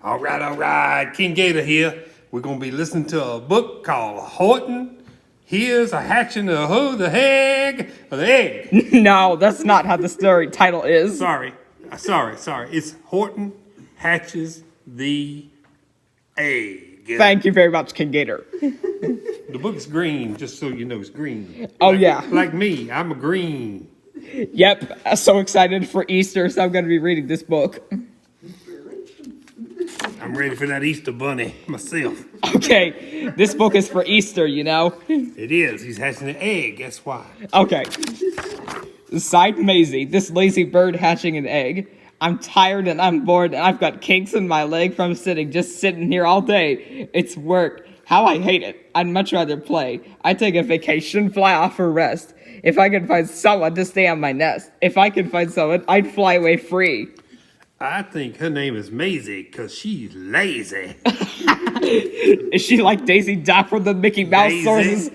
All right. King Gator here. We're going to be listening to a book called Horton Hatching the Egg. No, that's not how the story title is. Sorry. It's Horton Hatches the Egg. Thank you very much, King Gator. The book's green, just so you know it's green. Oh, yeah. Like me, I'm a green. Yep, I'm so excited for Easter, so I'm going to be reading this book. I'm ready for that Easter bunny myself. Okay, this book is for Easter, you know? It is. He's hatching an egg, that's why. Okay. Sighed Maisie, this lazy bird hatching an egg. I'm tired and I'm bored and I've got kinks in my leg from just sitting here all day. It's work. How I hate it. I'd much rather play. I'd take a vacation, fly off for rest. If I could find someone to stay on my nest. If I could find someone, I'd fly away free. I think her name is Maisie because she's lazy. Is she like Daisy Duck from the Mickey Mouse sources?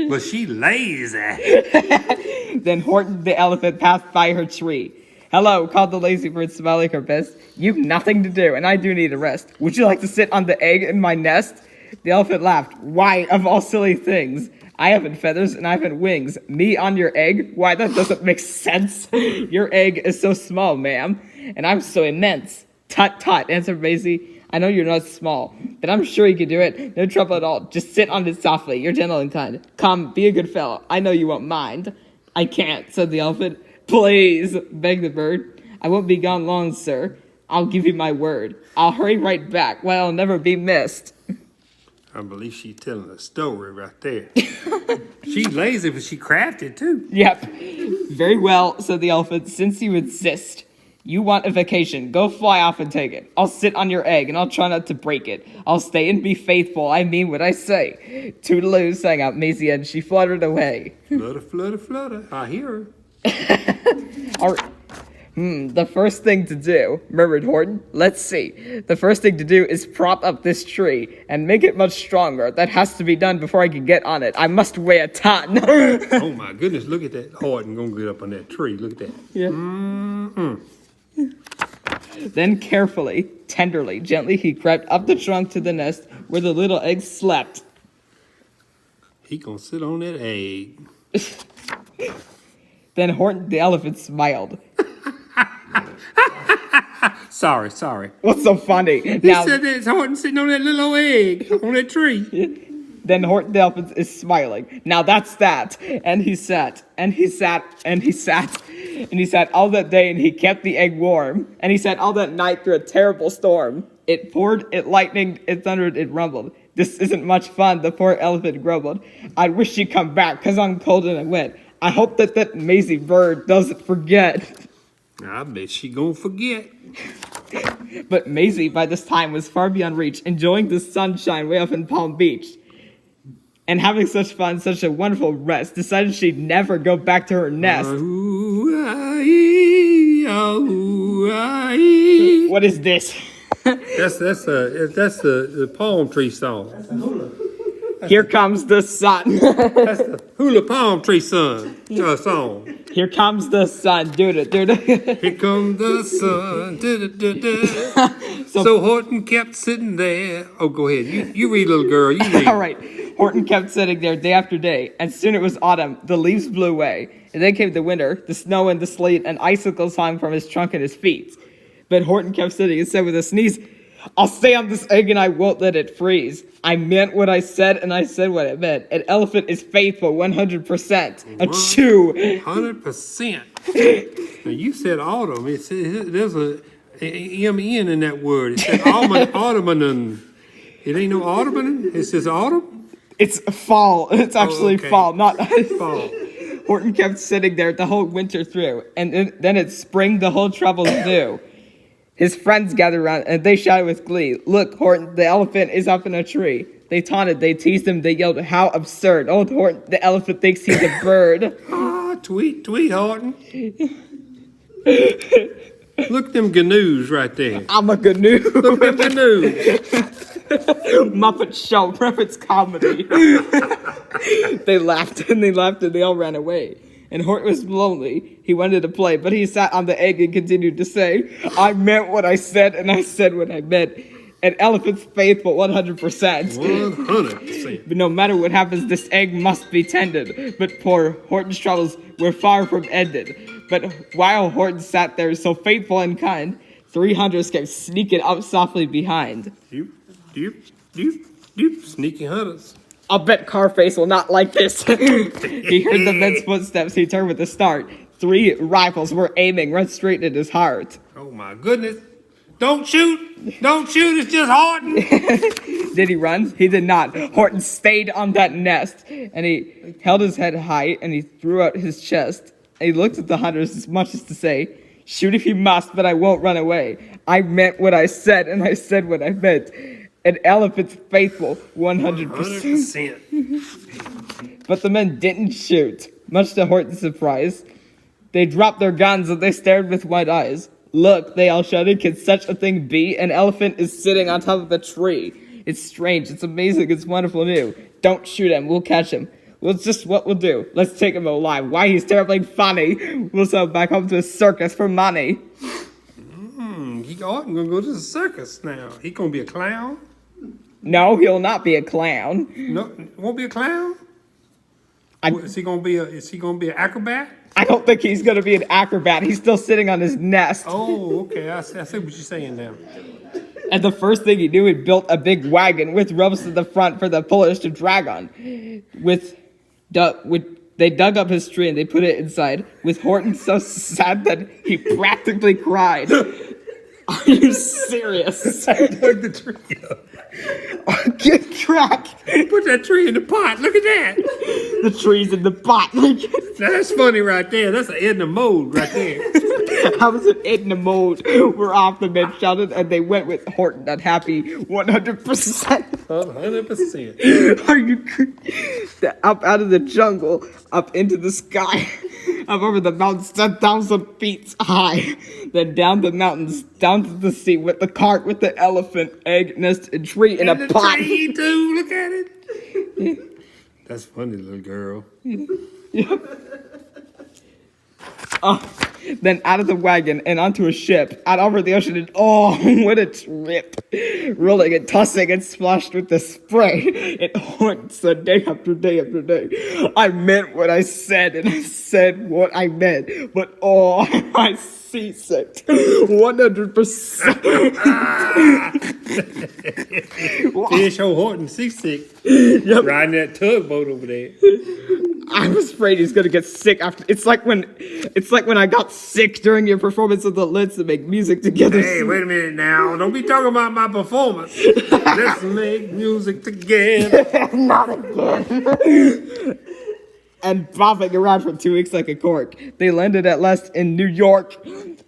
But she lazy. Then Horton the elephant passed by her tree. Hello, called the lazy bird, smiling her best. You've nothing to do, and I do need a rest. Would you like to sit on the egg in my nest? The elephant laughed. Why, of all silly things? I haven't feathers and I haven't wings. Me on your egg? Why, that doesn't make sense. Your egg is so small, ma'am, and I'm so immense. Tut, tut, answered Maisie. I know you're not small, but I'm sure you can do it. No trouble at all. Just sit on it softly. You're gentle and kind. Come, be a good fellow. I know you won't mind. I can't, said the elephant. Please, begged the bird. I won't be gone long, sir. I'll give you my word. I'll hurry right back. Well, I'll never be missed. I believe she's telling a story right there. She's lazy, but she crafted too. Yep. Very well, said the elephant, since you insist. You want a vacation. Go fly off and take it. I'll sit on your egg, and I'll try not to break it. I'll stay and be faithful. I mean what I say. Toodaloo, sang out Maisie, and she fluttered away. Flutter, flutter, flutter. I hear her. All right. The first thing to do, murmured Horton. Let's see. The first thing to do is prop up this tree and make it much stronger. That has to be done before I can get on it. I must weigh a ton. Oh my goodness, look at that Horton gonna get up on that tree. Look at that. Yeah. Then carefully, tenderly, gently, he crept up the trunk to the nest where the little egg slept. He gonna sit on that egg. Then Horton the elephant smiled. Sorry. What's so funny? He said that it's Horton sitting on that little egg on that tree. Then Horton the elephant is smiling. Now that's that. And he sat all that day, and he kept the egg warm. And he sat all that night through a terrible storm. It poured, it lightened, it thundered, it rumbled. This isn't much fun, the poor elephant grumbled. I wish she'd come back, 'cause I'm cold and I'm wet. I hope that Maisie bird doesn't forget. I bet she gonna forget. But Maisie, by this time, was far beyond reach, enjoying the sunshine way up in Palm Beach. And having such fun, such a wonderful rest, decided she'd never go back to her nest. What is this? That's the palm tree song. Here comes the sun. That's the hula palm tree song. Here comes the sun. Do-da-do-da. Here comes the sun. Do-da-do-da. So Horton kept sitting there. Oh, go ahead. You read, little girl. You read. All right. Horton kept sitting there day after day, and soon it was autumn. The leaves blew away. And then came the winter, the snow and the sleet, and icicles hung from his trunk and his feet. But Horton kept sitting and said with a sneeze, I'll stay on this egg and I won't let it freeze. I meant what I said and I said what I meant. An elephant is faithful 100%. Achoo! 100%. Now you said autumn. It said, there's a M-N in that word. It said autumn. It ain't no autumn. It says autumn? It's fall. It's actually fall, not fall. Horton kept sitting there the whole winter through. And then it's spring, the whole troubles due. His friends gathered around, and they shouted with glee, Look, Horton, the elephant is up in a tree. They taunted, they teased him, they yelled, How absurd. Old Horton, the elephant thinks he's a bird. Tweet, Horton. Look at them gnu's right there. I'm a gnu. Look at them gnu's. Muppet Show, Muppets comedy. They laughed, and they all ran away. And Horton was lonely. He wanted to play, but he sat on the egg and continued to say, I meant what I said, and I said what I meant. An elephant's faithful 100%. 100%. But no matter what happens, this egg must be tended. But poor Horton's troubles were far from ended. But while Horton sat there so faithful and kind, 3 hunters kept sneaking up softly behind. Doop, doop, doop, doop. Sneaky hunters. I'll bet Carface will not like this. He heard the men's footsteps. He turned with a start. 3 rifles were aiming right straight at his heart. Oh my goodness. Don't shoot. Don't shoot. It's just Horton. Did he run? He did not. Horton stayed on that nest, and he held his head high, and he threw out his chest. And he looked at the hunters as much as to say, shoot if you must, but I won't run away. I meant what I said, and I said what I meant. An elephant's faithful 100%. 100%. But the men didn't shoot, much to Horton's surprise. They dropped their guns, and they stared with wide eyes. Look, they all shouted, can such a thing be? An elephant is sitting on top of a tree. It's strange, it's amazing, it's wonderful new. Don't shoot him, we'll catch him. Well, it's just what we'll do. Let's take him alive. Why, he's terribly funny. We'll sell him back home to a circus for money. Horton gonna go to the circus now. He gonna be a clown? No, he'll not be a clown. No, won't be a clown? Is he gonna be an acrobat? I don't think he's going to be an acrobat. He's still sitting on his nest. Oh, okay. I see what you're saying now. And the first thing he knew, he built a big wagon with ropes to the front for the pullers to drag on. They dug up his tree and they put it inside, with Horton so sad that he practically cried. Are you serious? I dug the tree up. Good crack. Put that tree in the pot. Look at that. The tree's in the pot. That's funny right there. That's an Edna mode right there. How was it in the mold? We're off, the men shouted, and they went with Horton unhappy 100%. 100%. Are you up out of the jungle, up into the sky, up over the mountains 10,000 feet high, then down the mountains, down to the sea with the cart, with the elephant, egg, nest, and tree in a pot. Tree too. Look at it. That's funny, little girl. Then out of the wagon and onto a ship, out over the ocean, and oh, what a trip! Rolling and tossing and splashed with the spray, it haunts the day after day after day. I meant what I said, and I said what I meant, but oh, I seasick. 100%. Fish old Horton seasick. Yep. Riding that tugboat over there. I was afraid he's gonna get sick after. It's like when I got sick during your performance of the Let's Make Music Together. Hey, wait a minute now. Don't be talking about my performance. Let's make music together. Not again. And bobbing around for 2 weeks like a cork, they landed at last in New York.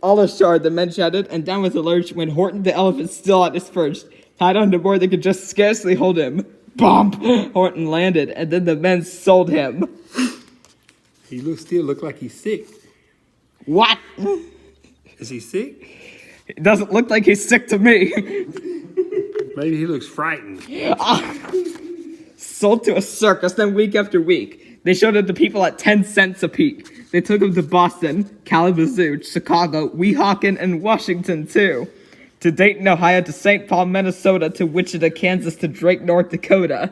All ashore, the men shouted, and down with a lurch went Horton the elephant still on his perch. Tied on the board, they could just scarcely hold him. Bump! Horton landed, and then the men sold him. He still look like he's sick. What? Is he sick? It doesn't look like he's sick to me. Maybe he looks frightened. Sold to a circus, then week after week. They showed it to people at 10 cents a peek. They took him to Boston, Kalamazoo, Chicago, Weehawken, and Washington, too. To Dayton, Ohio, to St. Paul, Minnesota, to Wichita, Kansas, to Drake, North Dakota.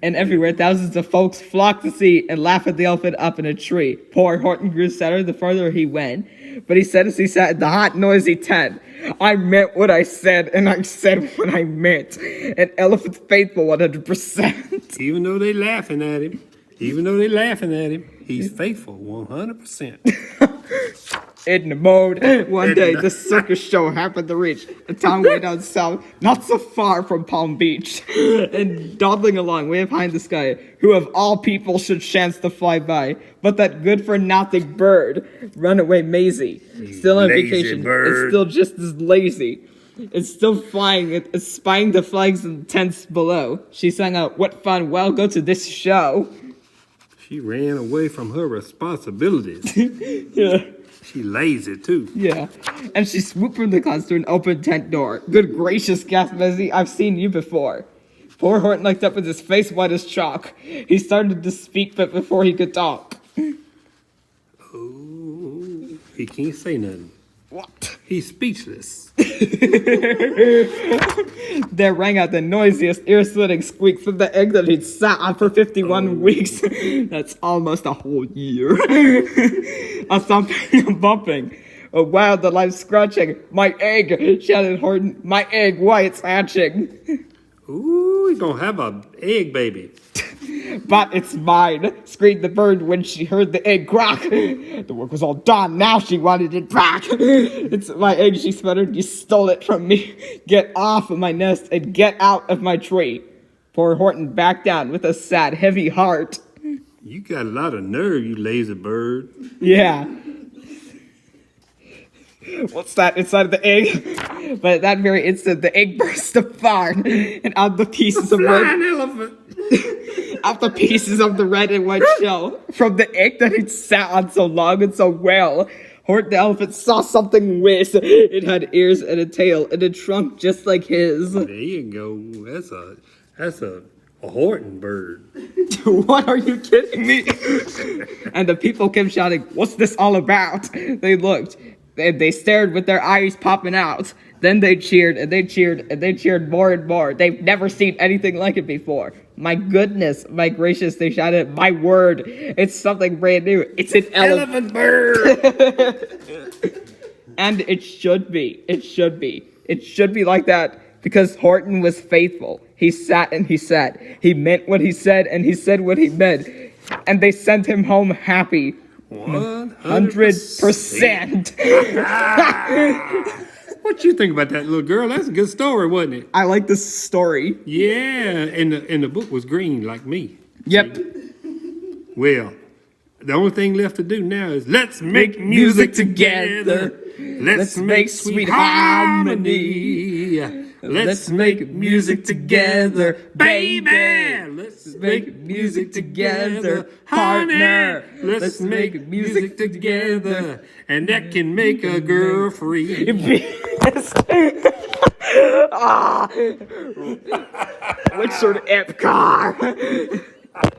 And everywhere, thousands of folks flocked to see and laugh at the elephant up in a tree. Poor Horton grew sadder the farther he went. But he said as he sat in the hot, noisy tent, I meant what I said, and I said what I meant. An elephant's faithful 100%. Even though they laughing at him, he's faithful 100%. In the mode, one day the circus show happened to reach a town way down south, not so far from Palm Beach. And dawdling along way up high in the sky, who of all people should chance to fly by, but that good-for-nothing bird, Runaway Maisie. Still on vacation, it's still just as lazy. It's still flying, it's spying the flags and tents below. She sang out, what fun, well, go to this show. She ran away from her responsibilities. Yeah. She lazy, too. Yeah. And she swooped from the clouds to an open tent door. Good gracious, gasped Maisie, I've seen you before. Poor Horton looked up with his face white as chalk. He started to speak, but before he could talk. He can't say nothing. What? He's speechless. There rang out the noisiest, ear-splitting squeak from the egg that he'd sat on for 51 weeks. That's almost a whole year. A thumping, a bumping, a wild, alive scratching. My egg, shouted Horton. My egg, why it's hatching. Ooh, he's gonna have an egg baby. But it's mine, screamed the bird when she heard the egg crack. The work was all done, now she wanted it back. It's my egg, she sputtered, you stole it from me. Get off of my nest and get out of my tree. Poor Horton backed down with a sad, heavy heart. You got a lot of nerve, you lazy bird. Yeah. What's that inside of the egg? But at that very instant, the egg burst apart, and out the pieces of Flying elephant. out the pieces of the red and white shell from the egg that he'd sat on so long and so well. Horton the elephant saw something whiz. It had ears and a tail and a trunk just like his. There you go. That's a Horton bird. What, are you kidding me? And the people kept shouting, what's this all about? They looked. They stared with their eyes popping out. Then they cheered, and they cheered, and they cheered more and more. They've never seen anything like it before. My goodness, my gracious, they shouted, my word, it's something brand new. It's an Elephant bird. And it should be. It should be. It should be like that because Horton was faithful. He sat and he sat. He meant what he said, and he said what he meant. And they sent him home happy. 100%. What you think about that little girl? That's a good story, wasn't it? I like this story. Yeah, and the book was green like me. Yep. Well, the only thing left to do now is let's make music together. Let's make sweet harmony. Let's make music together, baby. Let's make music together, partner. Let's make music together, and that can make a girl free. Richard Epcar.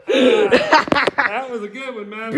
That was a good one, man.